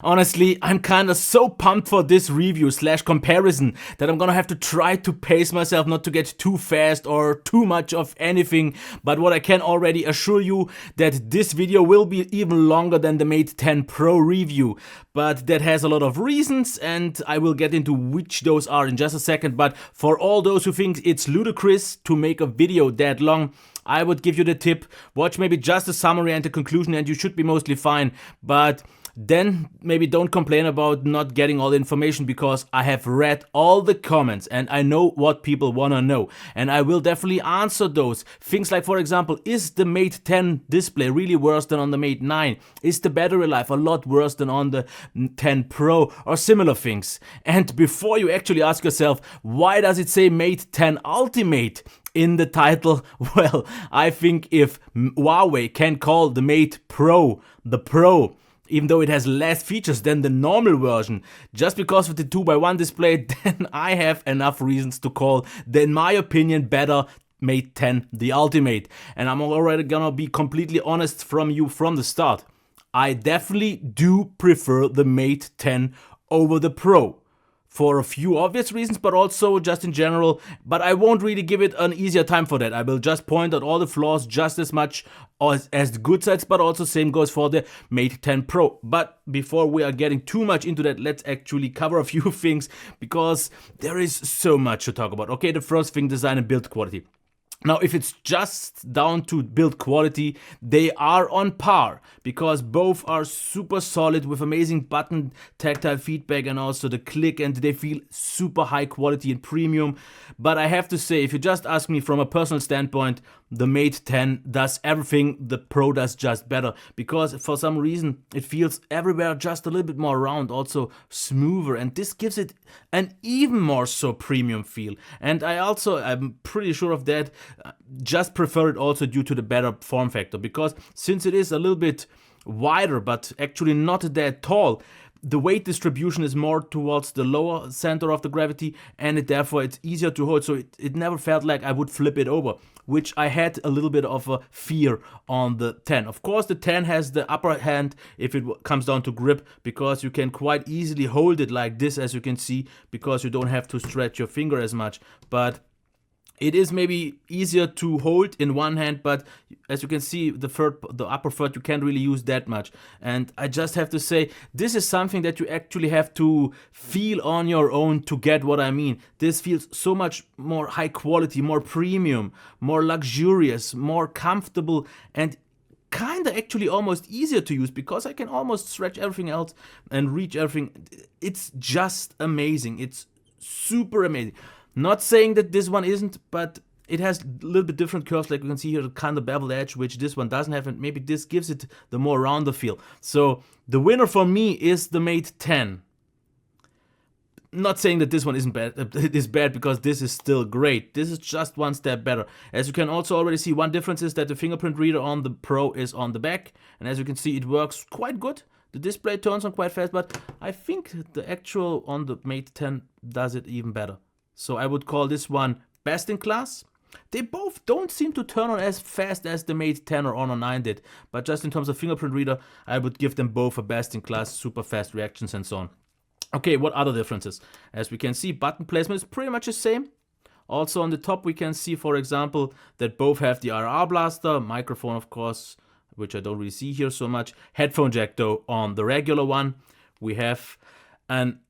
Honestly, I'm kinda so pumped for this review / comparison that I'm gonna have to try to pace myself not to get too fast or too much of anything, but what I can already assure you that this video will be even longer than the Mate 10 Pro review, but that has a lot of reasons and I will get into which those are in just a second. But for all those who think it's ludicrous to make a video that long, I would give you the tip: watch maybe just a summary and the conclusion and you should be mostly fine. But then maybe don't complain about not getting all the information, because I have read all the comments and I know what people wanna know, and I will definitely answer those. Things like, for example, is the Mate 10 display really worse than on the Mate 9? Is the battery life a lot worse than on the 10 Pro, or similar things? And before you actually ask yourself, why does it say Mate 10 Ultimate in the title? Well, I think if Huawei can call the Mate Pro the Pro, even though it has less features than the normal version, just because of the 2x1 display, then I have enough reasons to call the, in my opinion, better Mate 10 the Ultimate. And I'm already gonna be completely honest from the start. I definitely do prefer the Mate 10 over the Pro, for a few obvious reasons, but also just in general. But I won't really give it an easier time for that. I will just point out all the flaws just as much as the good sides, but also same goes for the Mate 10 Pro. But before we are getting too much into that, let's actually cover a few things, because there is so much to talk about. Okay, the first thing, design and build quality. Now, if it's just down to build quality, they are on par, because both are super solid with amazing button tactile feedback and also the click, and they feel super high quality and premium. But I have to say, if you just ask me from a personal standpoint, the Mate 10 does everything the Pro does, just better, because for some reason it feels everywhere just a little bit more round, also smoother, and this gives it an even more so premium feel. And I'm pretty sure of that, just prefer it also due to the better form factor, because since it is a little bit wider but actually not that tall, the weight distribution is more towards the lower center of the gravity, and therefore it's easier to hold, so it never felt like I would flip it over, which I had a little bit of a fear on the 10. Of course, the 10 has the upper hand if it comes down to grip, because you can quite easily hold it like this, as you can see, because you don't have to stretch your finger as much. But it is maybe easier to hold in one hand, but as you can see, the upper third, you can't really use that much. And I just have to say, this is something that you actually have to feel on your own to get what I mean. This feels so much more high quality, more premium, more luxurious, more comfortable, and kinda actually almost easier to use, because I can almost stretch everything else and reach everything. It's just amazing. It's super amazing. Not saying that this one isn't, but it has a little bit different curves, like you can see here, the kind of beveled edge, which this one doesn't have, and maybe this gives it the more rounder feel. So the winner for me is the Mate 10. Not saying that this one isn't bad, it is bad, because this is still great. This is just one step better. As you can also already see, one difference is that the fingerprint reader on the Pro is on the back, and as you can see, it works quite good. The display turns on quite fast, but I think the actual on the Mate 10 does it even better. So I would call this one best in class. They both don't seem to turn on as fast as the Mate 10 or Honor 9 did, but just in terms of fingerprint reader, I would give them both a best in class, super fast reactions and so on. Okay, what other differences? As we can see, button placement is pretty much the same. Also on the top we can see, for example, that both have the RR blaster, microphone of course, which I don't really see here so much. Headphone jack though on the regular one. We have an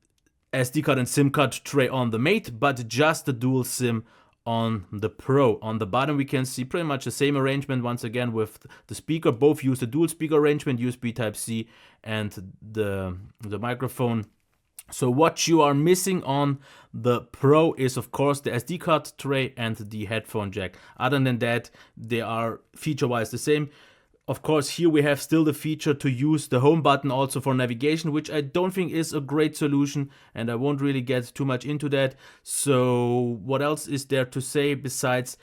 SD card and SIM card tray on the Mate, but just the dual SIM on the Pro. On the bottom we can see pretty much the same arrangement once again with the speaker. Both use the dual speaker arrangement, USB Type-C and the microphone. So what you are missing on the Pro is of course the SD card tray and the headphone jack. Other than that, they are feature-wise the same. Of course, here we have still the feature to use the home button also for navigation, which I don't think is a great solution, and I won't really get too much into that. So what else is there to say besides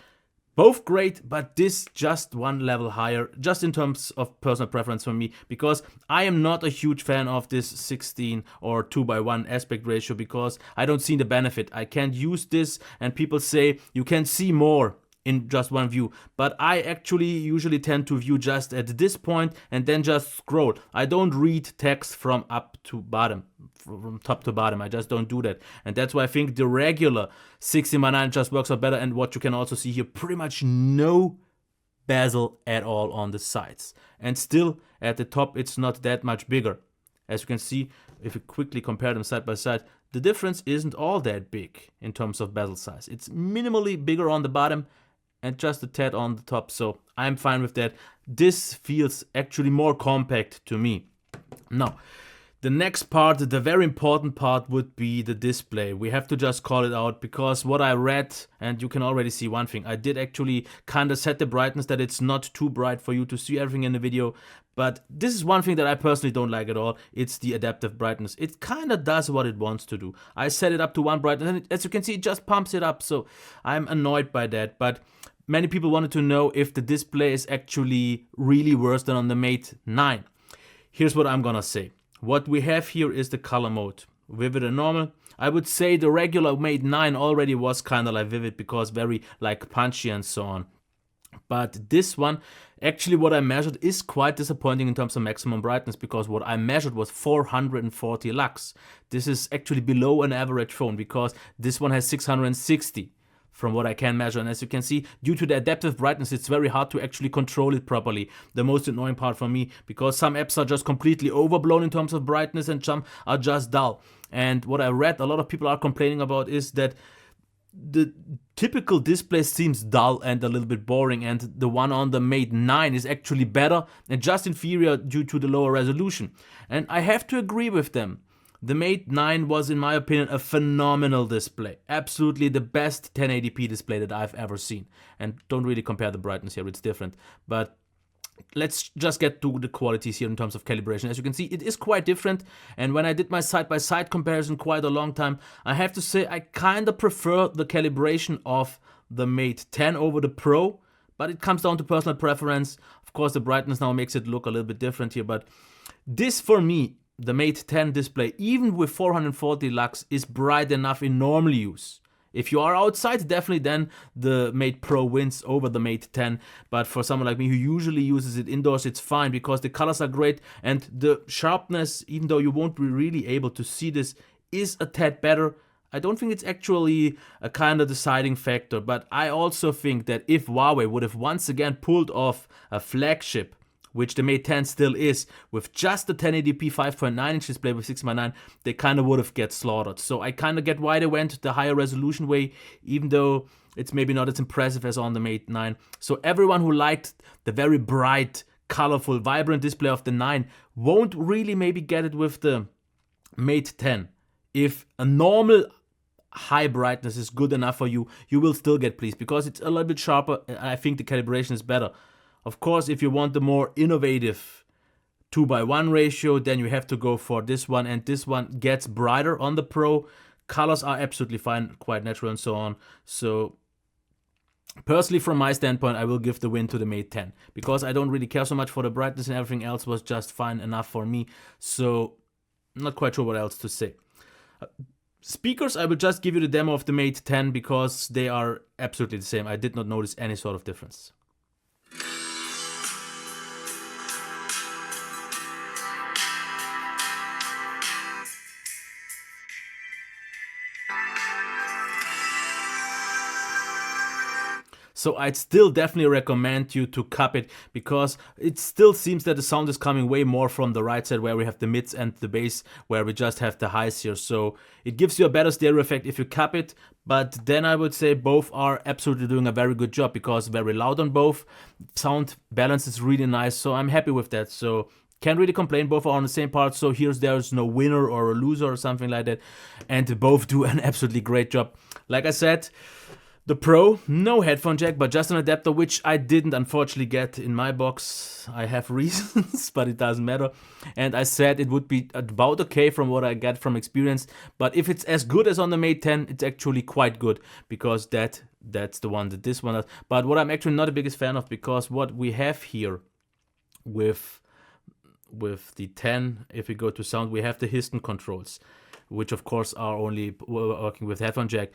both great, but this just one level higher, just in terms of personal preference for me, because I am not a huge fan of this 16 or 2:1 aspect ratio, because I don't see the benefit. I can't use this, and people say you can see more in just one view. But I actually usually tend to view just at this point and then just scroll. I don't read text from up to bottom, from top to bottom. I just don't do that. And that's why I think the regular 16x9 just works out better. And what you can also see here, pretty much no bezel at all on the sides. And still at the top, it's not that much bigger. As you can see, if you quickly compare them side by side, the difference isn't all that big in terms of bezel size. It's minimally bigger on the bottom and just a tad on the top, so I'm fine with that. This feels actually more compact to me. Now, the next part, the very important part, would be the display. We have to just call it out, because what I read, and you can already see one thing, I did actually kind of set the brightness that it's not too bright for you to see everything in the video. But this is one thing that I personally don't like at all. It's the adaptive brightness. It kind of does what it wants to do. I set it up to one brightness, and as you can see, it just pumps it up. So I'm annoyed by that. But many people wanted to know if the display is actually really worse than on the Mate 9. Here's what I'm gonna say. What we have here is the color mode, vivid and normal. I would say the regular Mate 9 already was kind of like vivid, because very like punchy and so on. But this one, actually what I measured is quite disappointing in terms of maximum brightness, because what I measured was 440 lux. This is actually below an average phone, because this one has 660 from what I can measure. And as you can see, due to the adaptive brightness, it's very hard to actually control it properly. The most annoying part for me, because some apps are just completely overblown in terms of brightness and some are just dull. And what I read a lot of people are complaining about is that the typical display seems dull and a little bit boring, and the one on the Mate 9 is actually better and just inferior due to the lower resolution. And I have to agree with them. The Mate 9 was, in my opinion, a phenomenal display. Absolutely the best 1080p display that I've ever seen. And don't really compare the brightness here, it's different. But let's just get to the qualities here in terms of calibration. As you can see, it is quite different. And when I did my side-by-side comparison quite a long time, I have to say I kind of prefer the calibration of the Mate 10 over the Pro. But it comes down to personal preference. Of course, the brightness now makes it look a little bit different here. But this, for me, the Mate 10 display, even with 440 lux, is bright enough in normal use. If you are outside, definitely then the Mate Pro wins over the Mate 10. But for someone like me who usually uses it indoors, it's fine, because the colors are great and the sharpness, even though you won't be really able to see this, is a tad better. I don't think it's actually a kind of deciding factor, but I also think that if Huawei would have once again pulled off a flagship, which the Mate 10 still is, with just the 1080p 5.9 inch display with 6x9, they kind of would have get slaughtered. So I kind of get why they went the higher resolution way, even though it's maybe not as impressive as on the Mate 9. So everyone who liked the very bright, colorful, vibrant display of the 9 won't really maybe get it with the Mate 10. If a normal high brightness is good enough for you, you will still get pleased, because it's a little bit sharper, and I think the calibration is better. Of course, if you want the more innovative 2:1 ratio, then you have to go for this one, and this one gets brighter on the Pro. Colors are absolutely fine, quite natural and so on. So personally, from my standpoint, I will give the win to the Mate 10, because I don't really care so much for the brightness, and everything else was just fine enough for me. So I'm not quite sure what else to say. Speakers, I will just give you the demo of the Mate 10, because they are absolutely the same. I did not notice any sort of difference. So I'd still definitely recommend you to cup it, because it still seems that the sound is coming way more from the right side, where we have the mids, and the bass where we just have the highs here. So it gives you a better stereo effect if you cup it, but then I would say both are absolutely doing a very good job, because very loud on both. Sound balance is really nice, so I'm happy with that. So can't really complain, both are on the same part, so there's no winner or a loser or something like that, and both do an absolutely great job. Like I said, the Pro, no headphone jack, but just an adapter, which I didn't unfortunately get in my box. I have reasons, but it doesn't matter. And I said it would be about okay from what I get from experience. But if it's as good as on the Mate 10, it's actually quite good, because that's the one that this one does. But what I'm actually not the biggest fan of, because what we have here with the 10, if we go to sound, we have the Histon controls, which of course are only working with headphone jack.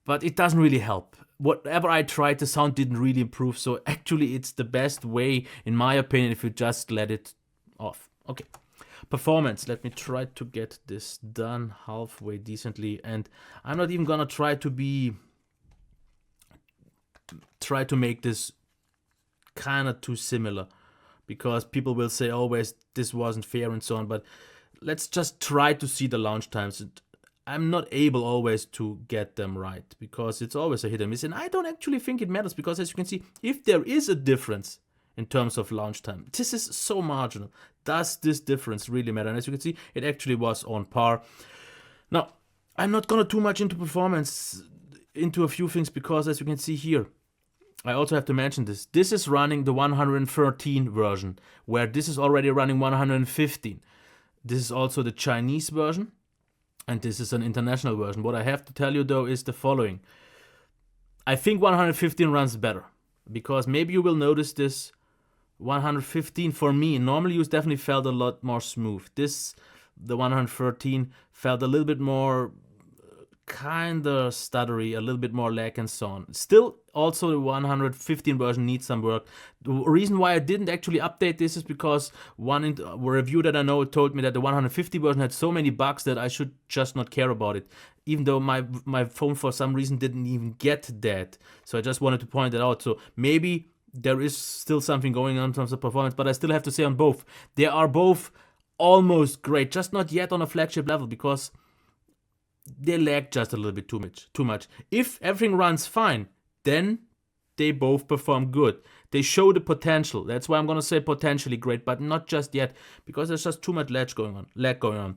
but it doesn't really help. Whatever I tried, the sound didn't really improve, so actually it's the best way, in my opinion, if you just let it off. Okay, performance. Let me try to get this done halfway decently, and I'm not even gonna try to make this kind of too similar, because people will say always this wasn't fair and so on, but let's just try to see the launch times. I'm not able always to get them right, because it's always a hit and miss, and I don't actually think it matters, because as you can see, if there is a difference in terms of launch time, this is so marginal. Does this difference really matter? And as you can see, it actually was on par. Now, I'm not gonna too much into performance, into a few things, because as you can see here, I also have to mention this. This is running the 113 version, where this is already running 115. This is also the Chinese version, and this is an international version. What I have to tell you though is the following. I think 115 runs better, because maybe you will notice this. 115 for me, in normal use, definitely felt a lot more smooth. The 113 felt a little bit more kinda stuttery, a little bit more lag and so on. Still, also the 115 version needs some work. The reason why I didn't actually update this is because one review that I know told me that the 150 version had so many bugs that I should just not care about it, even though my phone for some reason didn't even get that. So I just wanted to point that out. So maybe there is still something going on in terms of performance, but I still have to say on both, they are both almost great, just not yet on a flagship level, because they lag just a little bit too much. If everything runs fine, then they both perform good. They show the potential. That's why I'm gonna say potentially great, but not just yet, because there's just too much lag going on.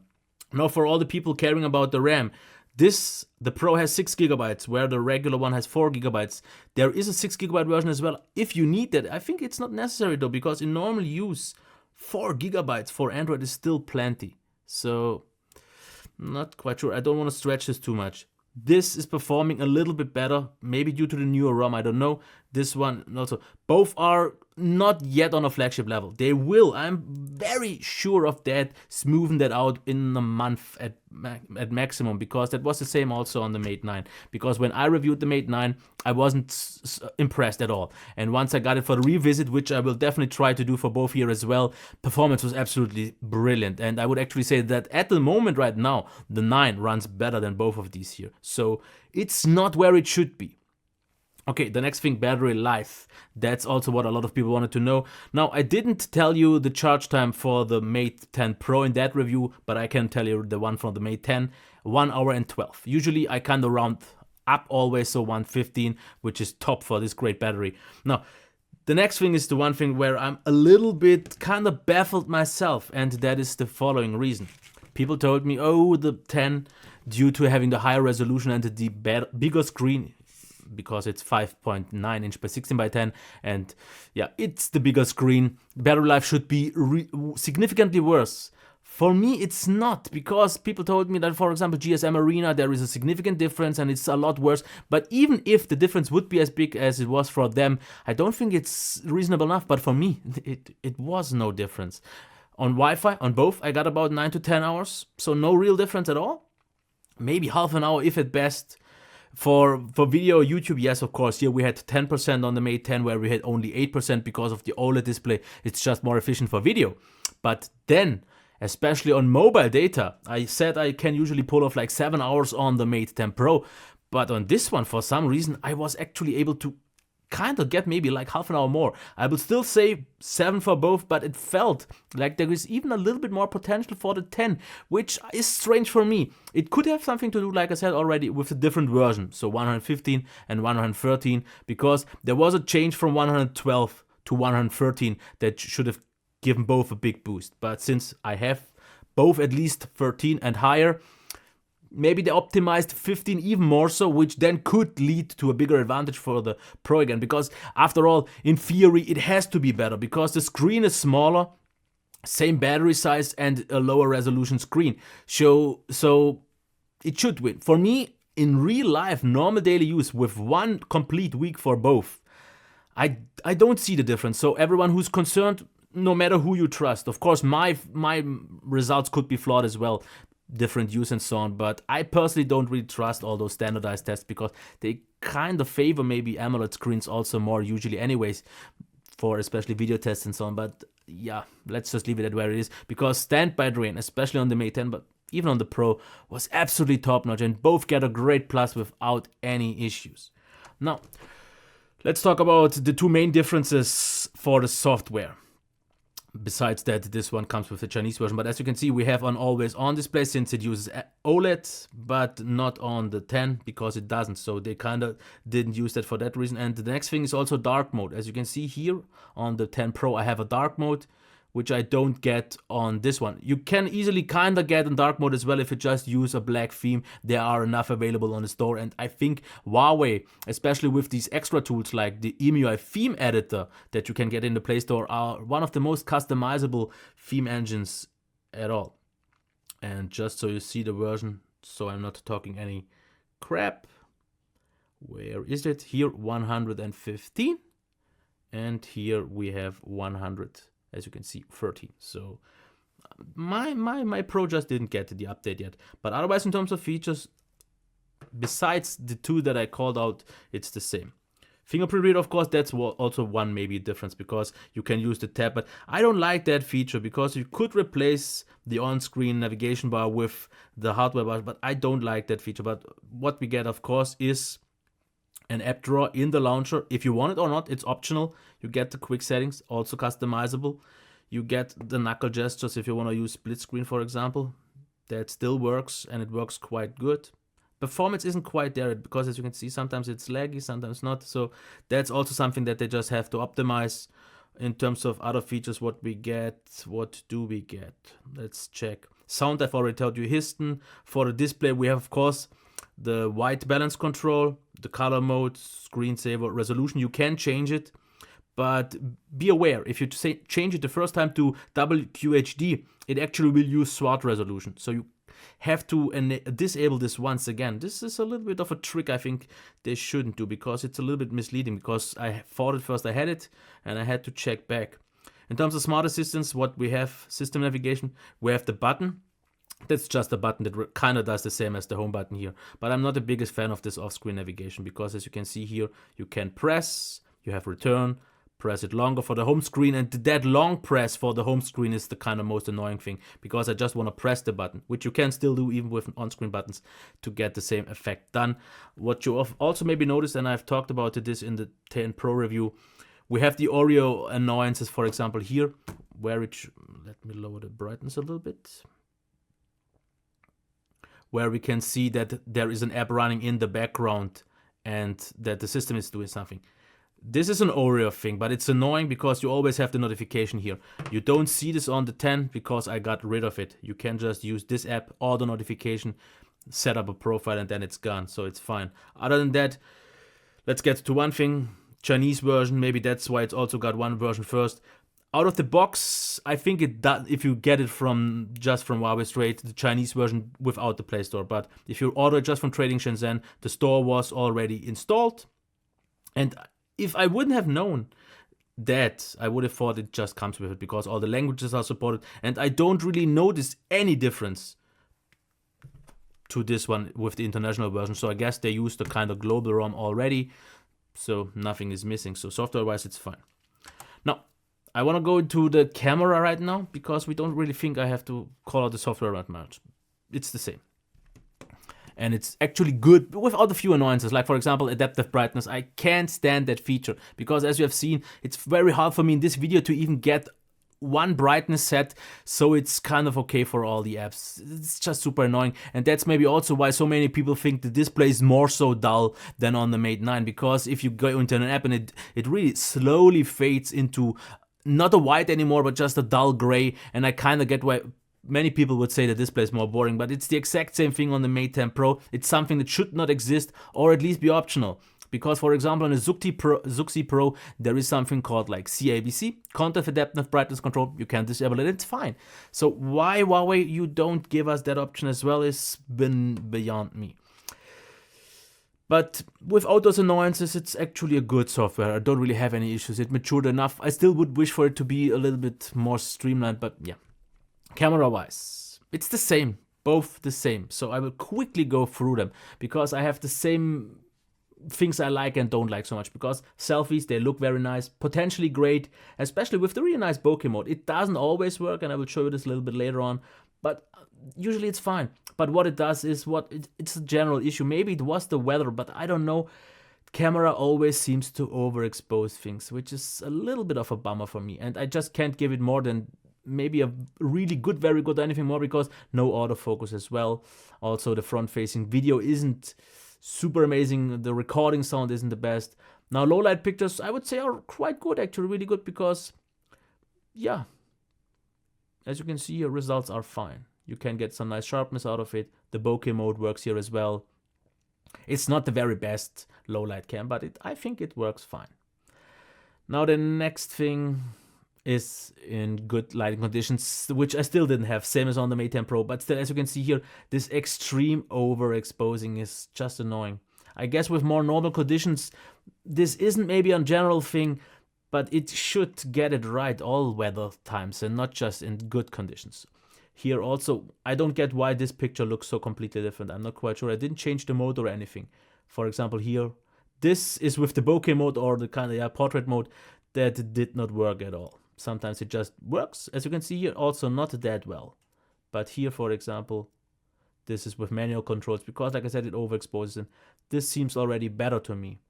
Now, for all the people caring about the RAM, the Pro has 6 GB, where the regular one has 4 GB. There is a 6 GB version as well, if you need that. I think it's not necessary though, because in normal use, 4 GB for Android is still plenty. So, not quite sure. I don't want to stretch this too much. This is performing a little bit better, maybe due to the newer ROM, I don't know. This one also. Both are not yet on a flagship level. They will, I'm very sure of that, smoothen that out in a month at maximum, because that was the same also on the Mate 9. Because when I reviewed the Mate 9, I wasn't impressed at all. And once I got it for the revisit, which I will definitely try to do for both here as well, performance was absolutely brilliant. And I would actually say that at the moment right now, the 9 runs better than both of these here. So it's not where it should be. Okay, the next thing, battery life. That's also what a lot of people wanted to know. Now, I didn't tell you the charge time for the Mate 10 Pro in that review, but I can tell you the one from the Mate 10, 1 hour and 12. Usually I kind of round up always, so 115, which is top for this great battery. Now, the next thing is the one thing where I'm a little bit kind of baffled myself, and that is the following reason. People told me, oh, the 10, due to having the higher resolution and the bigger screen, because it's 5.9 inch by 16 by 10, and yeah, it's the bigger screen, battery life should be significantly worse. For me, it's not, because people told me that, for example, GSM Arena, there is a significant difference and it's a lot worse. But even if the difference would be as big as it was for them, I don't think it's reasonable enough. But for me, it was no difference. On Wi-Fi, on both, I got about 9 to 10 hours, so no real difference at all. Maybe half an hour, if at best. For video, YouTube, yes, of course. Here we had 10% on the Mate 10, where we had only 8% because of the OLED display. It's just more efficient for video. But then, especially on mobile data, I said I can usually pull off like 7 hours on the Mate 10 Pro. But on this one, for some reason, I was actually able to kind of get maybe like half an hour more. I will still say 7 for both, but it felt like there is even a little bit more potential for the 10, which is strange for me. It could have something to do, like I said already, with a different version, so 115 and 113, because there was a change from 112 to 113 that should have given both a big boost. But since I have both at least 13 and higher, maybe they optimized 15 even more so, which then could lead to a bigger advantage for the Pro again. Because after all, in theory, it has to be better, because the screen is smaller, same battery size and a lower resolution screen. So it should win. For me, in real life, normal daily use with one complete week for both, I don't see the difference. So everyone who's concerned, no matter who you trust, of course, my results could be flawed as well. different use and so on, but I personally don't really trust all those standardized tests because they kind of favor maybe AMOLED screens also more usually anyways, for especially video tests and so on. But yeah, let's just leave it at where it is, because standby drain, especially on the Mate 10, but even on the Pro, was absolutely top notch, and both get a great plus without any issues. Now, let's talk about the two main differences for the software. Besides that, this one comes with the Chinese version, but as you can see, we have an always on display since it uses OLED, but not on the 10 because it doesn't, so they kind of didn't use that for that reason. And the next thing is also dark mode. As you can see here on the 10 Pro, I have a dark mode, which I don't get on this one. You can easily kind of get in dark mode as well if you just use a black theme. There are enough available on the store, and I think Huawei, especially with these extra tools like the EMUI theme editor that you can get in the Play Store, are one of the most customizable theme engines at all. And just so you see the version, so I'm not talking any crap, where is it? Here 115, and here we have 100. As you can see, 13. So my Pro just didn't get the update yet. But otherwise, in terms of features, besides the two that I called out, it's the same. Fingerprint reader, of course, that's also one maybe difference, because you can use the tab. But I don't like that feature because you could replace the on-screen navigation bar with the hardware bar, but I don't like that feature. But what we get, of course, is an app drawer in the launcher. If you want it or not, it's optional. You get the quick settings, also customizable. You get the knuckle gestures if you want to use split screen, for example. That still works, and it works quite good. Performance isn't quite there because, as you can see, sometimes it's laggy, sometimes not. So that's also something that they just have to optimize. In terms of other features, what we get, what do we get? Let's check. Sound, I've already told you, Histon. For the display, we have, of course, the white balance control, the color mode, screensaver, resolution. You can change it, but be aware, if you change it the first time to WQHD, it actually will use SWAT resolution. So you have to disable this once again. This is a little bit of a trick I think they shouldn't do, because it's a little bit misleading, because I thought at first I had it and I had to check back. In terms of smart assistance, what we have, system navigation, we have the button. That's just a button that kind of does the same as the home button here. But I'm not the biggest fan of this off-screen navigation, because as you can see here, you can press, you have return, press it longer for the home screen, and that long press for the home screen is the kind of most annoying thing, because I just want to press the button, which you can still do even with on-screen buttons to get the same effect done. What you also maybe noticed, and I've talked about this in the 10 Pro review, we have the Oreo annoyances, for example, here, where it, let me lower the brightness a little bit, where we can see that there is an app running in the background and that the system is doing something. This is an Oreo thing, but it's annoying because you always have the notification here. You don't see this on the 10 because I got rid of it. You can just use this app or the notification, set up a profile, and then it's gone, so it's fine. Other than that, let's get to one thing. Chinese version, maybe that's why it's also got one version first. Out of the box, I think it does, if you get it just from Huawei straight, the Chinese version without the Play Store. But if you order it just from Trading Shenzhen, the store was already installed. And if I wouldn't have known that, I would have thought it just comes with it, because all the languages are supported. And I don't really notice any difference to this one with the international version. So I guess they used the kind of global ROM already. So nothing is missing. So software-wise, it's fine. Now, I want to go into the camera right now, because we don't really think I have to call out the software that much. It's the same. And it's actually good without a few annoyances. Like, for example, adaptive brightness. I can't stand that feature, because as you have seen, it's very hard for me in this video to even get one brightness set, so it's kind of okay for all the apps. It's just super annoying, and that's maybe also why so many people think the display is more so dull than on the Mate 9, because if you go into an app and it really slowly fades into not a white anymore, but just a dull gray, and I kind of get why many people would say the display is more boring, but it's the exact same thing on the Mate 10 Pro. It's something that should not exist, or at least be optional. Because, for example, on the Zuxi Pro, there is something called like CABC, Content Adaptive Brightness Control. You can disable it, it's fine. So why, Huawei, you don't give us that option as well is beyond me. But without those annoyances, it's actually a good software. I don't really have any issues. It matured enough. I still would wish for it to be a little bit more streamlined, but yeah. Camera-wise, it's the same. both the same. So I will quickly go through them because I have the same things I like and don't like so much. Because selfies, they look very nice, potentially great, especially with the really nice bokeh mode. It doesn't always work, and I will show you this a little bit later on, but usually it's fine. But what it does is it's a general issue. Maybe it was the weather, but I don't know. Camera always seems to overexpose things, which is a little bit of a bummer for me, and I just can't give it more than maybe a really good, very good, anything more, because no autofocus as well. Also, the front-facing video isn't super amazing. The recording sound isn't the best. Now, low light pictures, I would say, are quite good, actually, really good, because, yeah, as you can see here, results are fine. You can get some nice sharpness out of it. The bokeh mode works here as well. It's not the very best low light cam, but I think it works fine. Now, the next thing is in good lighting conditions, which I still didn't have, same as on the Mate 10 Pro, but still, as you can see here, this extreme overexposing is just annoying. I guess with more normal conditions, this isn't maybe a general thing, but it should get it right all weather times and not just in good conditions. Here also, I don't get why this picture looks so completely different. I'm not quite sure. I didn't change the mode or anything. For example, here, this is with the bokeh mode or the kind of portrait mode that did not work at all. Sometimes it just works, as you can see here, also not that well. But here, for example, this is with manual controls, because like I said, it overexposes, and this seems already better to me.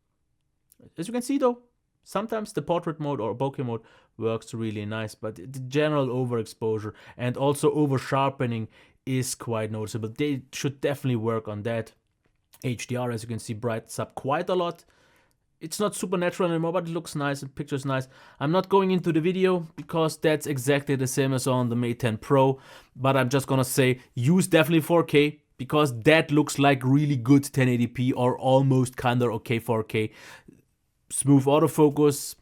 As you can see though, sometimes the portrait mode or bokeh mode works really nice, but the general overexposure and also over sharpening is quite noticeable. They should definitely work on that. HDR, as you can see, brightens up quite a lot. It's not super natural anymore, but it looks nice, the picture's nice. I'm not going into the video because that's exactly the same as on the Mate 10 Pro, but I'm just gonna say use definitely 4K, because that looks like really good 1080p or almost kinda okay 4K. Smooth autofocus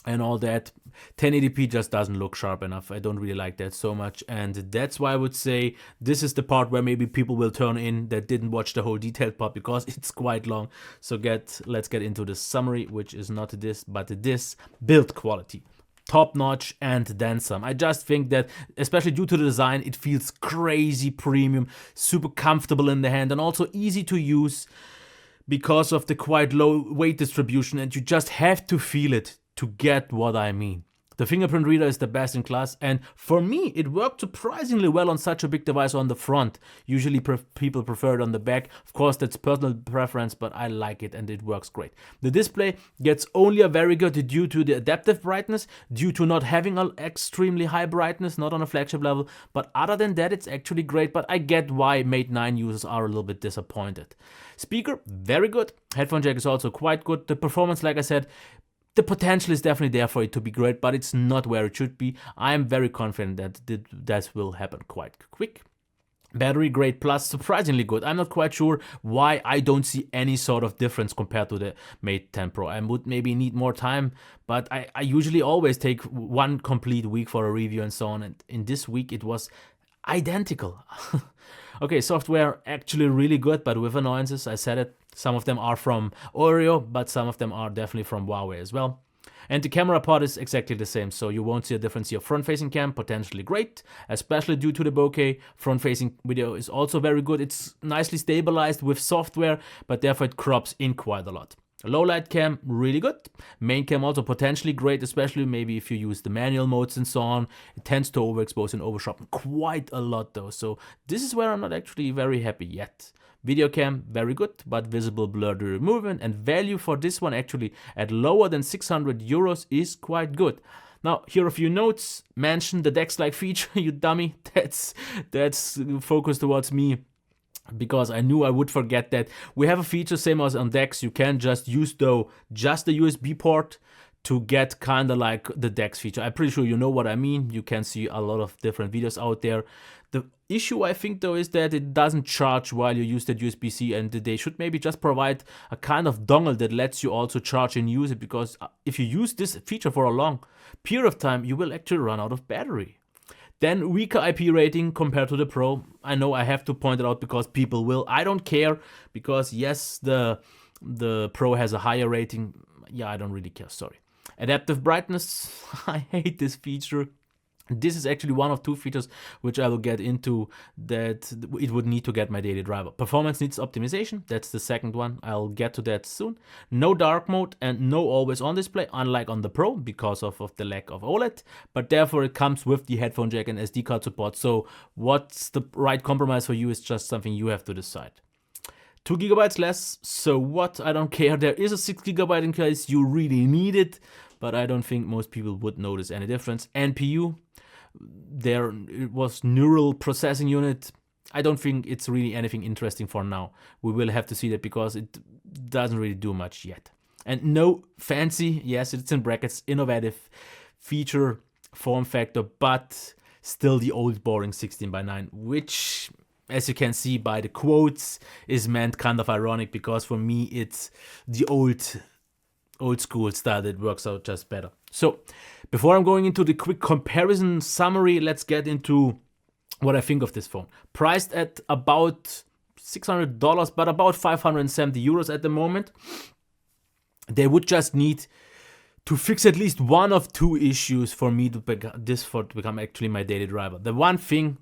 and all that. 1080p just doesn't look sharp enough. I don't really like that so much, and that's why I would say this is the part where maybe people will turn in that didn't watch the whole detailed part, because it's quite long. So let's get into the summary, which is not this, but this. Build quality, top notch and then some. I just think that, especially due to the design, it feels crazy premium, super comfortable in the hand, and also easy to use because of the quite low weight distribution, and you just have to feel it to get what I mean. The fingerprint reader is the best in class, and for me it worked surprisingly well on such a big device on the front. Usually people prefer it on the back. Of course, that's personal preference, but I like it and it works great. The display gets only a very good due to the adaptive brightness, due to not having an extremely high brightness, not on a flagship level, but other than that it's actually great. But I get why Mate 9 users are a little bit disappointed. Speaker, very good. Headphone jack is also quite good. The performance, like I said, the potential is definitely there for it to be great, but it's not where it should be. I am very confident that that will happen quite quick. Battery grade plus, surprisingly good. I'm not quite sure why I don't see any sort of difference compared to the Mate 10 Pro. I would maybe need more time, but I usually always take one complete week for a review and so on, and in this week it was identical. Okay, software actually really good, but with annoyances. I said it. Some of them are from Oreo, but some of them are definitely from Huawei as well. And the camera part is exactly the same, so you won't see a difference here. Front-facing cam, potentially great, especially due to the bokeh. Front-facing video is also very good. It's nicely stabilized with software, but therefore it crops in quite a lot. Low light cam, really good. Main cam also potentially great, especially maybe if you use the manual modes and so on. It tends to overexpose and oversharpen quite a lot though, so this is where I'm not actually very happy yet. Video cam, very good, but visible blur during movement, and value for this one actually at lower than 600 euros is quite good. Now, here are a few notes. Mention the DeX-like feature, you dummy. That's focused towards me, because I knew I would forget that. We have a feature same as on DeX. You can just use just the USB port to get kind of like the DeX feature. I'm pretty sure you know what I mean. You can see a lot of different videos out there. The issue I think though is that it doesn't charge while you use that USB-C, and they should maybe just provide a kind of dongle that lets you also charge and use it, because if you use this feature for a long period of time, you will actually run out of battery. Then weaker IP rating compared to the Pro. I know I have to point it out because people will. I don't care, because yes, the Pro has a higher rating. Yeah, I don't really care, sorry. Adaptive brightness, I hate this feature. This is actually one of two features which I will get into, that it would need to get my daily driver. Performance needs optimization. That's the second one. I'll get to that soon. No dark mode and no always on display, unlike on the Pro because of the lack of OLED. But therefore it comes with the headphone jack and SD card support. So what's the right compromise for you is just something you have to decide. 2 GB less, so what? I don't care. There is a 6 GB in case you really need it, but I don't think most people would notice any difference. NPU, there it was neural processing unit. I don't think it's really anything interesting for now. We will have to see that because it doesn't really do much yet. And no fancy, yes, it's in brackets, innovative feature, form factor, but still the old boring 16:9, which, as you can see by the quotes, is meant kind of ironic because for me it's the old school style that works out just better. So before I'm going into the quick comparison summary, let's get into what I think of this phone. Priced at about $600, but about 570 euros at the moment. They would just need to fix at least one of two issues for me to become actually my daily driver. The one thing,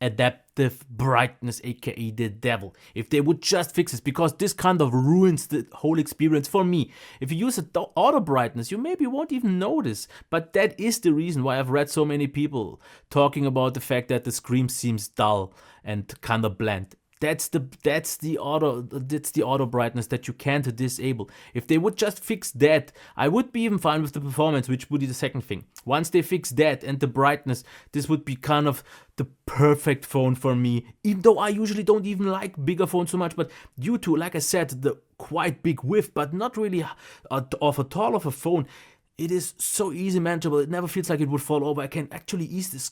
adaptive brightness, aka the devil. If they would just fix this, because this kind of ruins the whole experience for me. If you use auto brightness, you maybe won't even notice, but that is the reason why I've read so many people talking about the fact that the screen seems dull and kind of bland. That's the auto brightness that you can't disable. If they would just fix that, I would be even fine with the performance, which would be the second thing. Once they fix that and the brightness, this would be kind of the perfect phone for me, even though I usually don't even like bigger phones so much, but due to, like I said, the quite big width, but not really of a tall of a phone, it is so easy manageable. It never feels like it would fall over. I can actually use this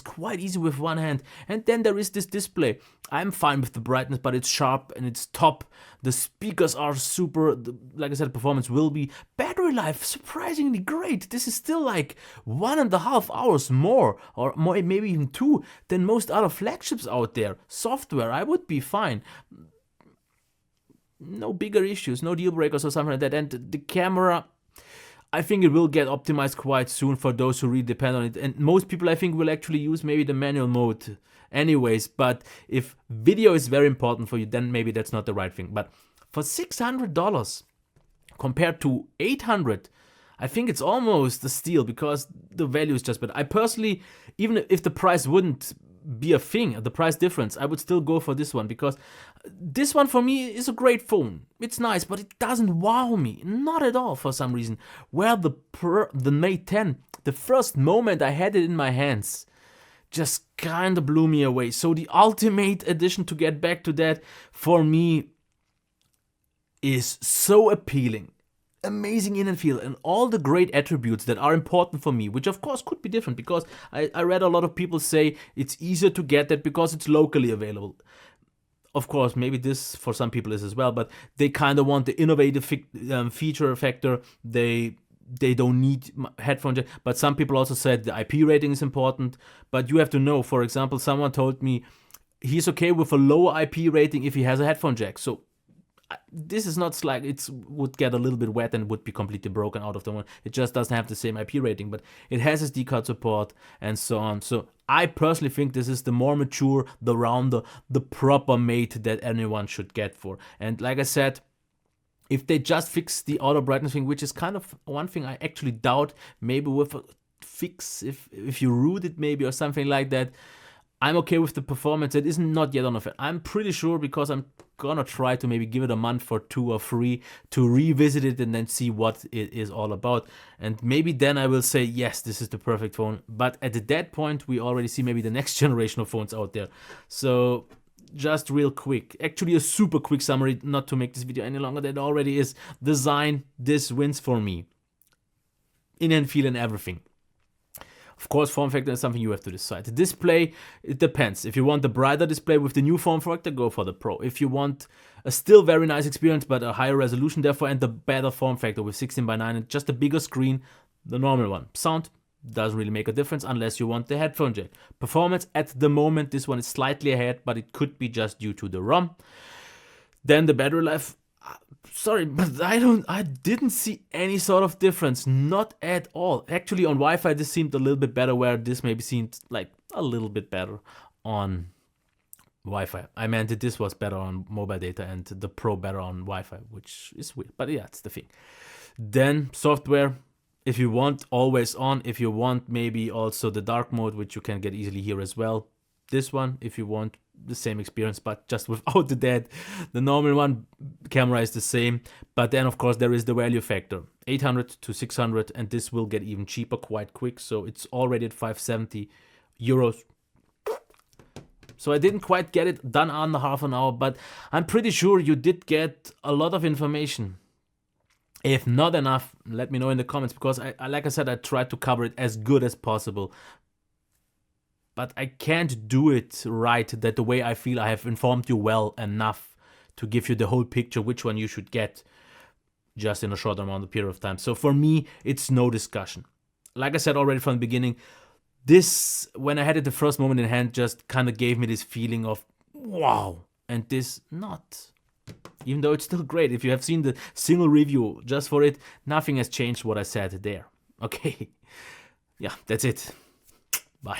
quite easy with one hand. And then there is this display. I'm fine with the brightness, but it's sharp and it's top. The speakers are super, like I said, performance will be. Battery life, surprisingly great. This is still like 1.5 hours more, or more, maybe even 2, than most other flagships out there. Software, I would be fine. No bigger issues, no deal breakers or something like that. And the camera, I think it will get optimized quite soon for those who really depend on it. And most people, I think, will actually use maybe the manual mode anyways. But if video is very important for you, then maybe that's not the right thing. But for $600 compared to $800, I think it's almost a steal because the value is just better. I personally, even if the price wouldn't be a thing, the price difference, I would still go for this one because this one for me is a great phone. It's nice, but it doesn't wow me, not at all for some reason. Where the Mate 10, the first moment I had it in my hands, just kind of blew me away. So the ultimate edition, to get back to that, for me is so appealing. Amazing in and feel and all the great attributes that are important for me, which of course could be different because I read a lot of people say it's easier to get that because it's locally available. Of course, maybe this for some people is as well, but they kind of want the innovative feature factor. They don't need headphone jack, but some people also said the IP rating is important. But you have to know, for example, someone told me he's okay with a lower IP rating if he has a headphone jack. So this is not like it would get a little bit wet and would be completely broken out of the one. It just doesn't have the same IP rating, but it has SD card support and so on. So I personally think this is the more mature, the rounder, the proper Mate that anyone should get for. And like I said, if they just fix the auto brightness thing, which is kind of one thing I actually doubt, maybe with a fix, if you root it maybe or something like that, I'm okay with the performance. It is not yet on offer. I'm pretty sure because I'm gonna try to maybe give it a month or 2 or 3 to revisit it and then see what it is all about. And maybe then I will say, yes, this is the perfect phone. But at that point, we already see maybe the next generation of phones out there. So just real quick, actually a super quick summary, not to make this video any longer than it already is. Design, this wins for me. In and feel and everything. Of course, form factor is something you have to decide. The display, it depends. If you want the brighter display with the new form factor, go for the Pro. If you want a still very nice experience, but a higher resolution, therefore, and the better form factor with 16:9 and just a bigger screen, the normal one. Sound doesn't really make a difference unless you want the headphone jack. Performance, at the moment, this one is slightly ahead, but it could be just due to the ROM. Then the battery life, Sorry, but I didn't see any sort of difference, not at all. Actually, on Wi-Fi, this seemed a little bit better, where this maybe seemed like a little bit better on Wi-Fi. I meant that this was better on mobile data and the Pro better on Wi-Fi, which is weird, but yeah, it's the thing. Then software, if you want always on, if you want maybe also the dark mode, which you can get easily here as well. This one, if you want the same experience, but just without the dead. The normal one, camera is the same, but then of course there is the value factor, 800 to 600, and this will get even cheaper quite quick. So it's already at 570 euros. So I didn't quite get it done under half an hour, but I'm pretty sure you did get a lot of information. If not enough, let me know in the comments, because I like I said, I tried to cover it as good as possible. But I can't do it right, that the way I feel I have informed you well enough to give you the whole picture, which one you should get, just in a short amount of period of time. So for me, it's no discussion. Like I said already from the beginning, this, when I had it the first moment in hand, just kind of gave me this feeling of wow, and this not. Even though it's still great. If you have seen the single review just for it, nothing has changed what I said there. Okay. Yeah, that's it. Bye.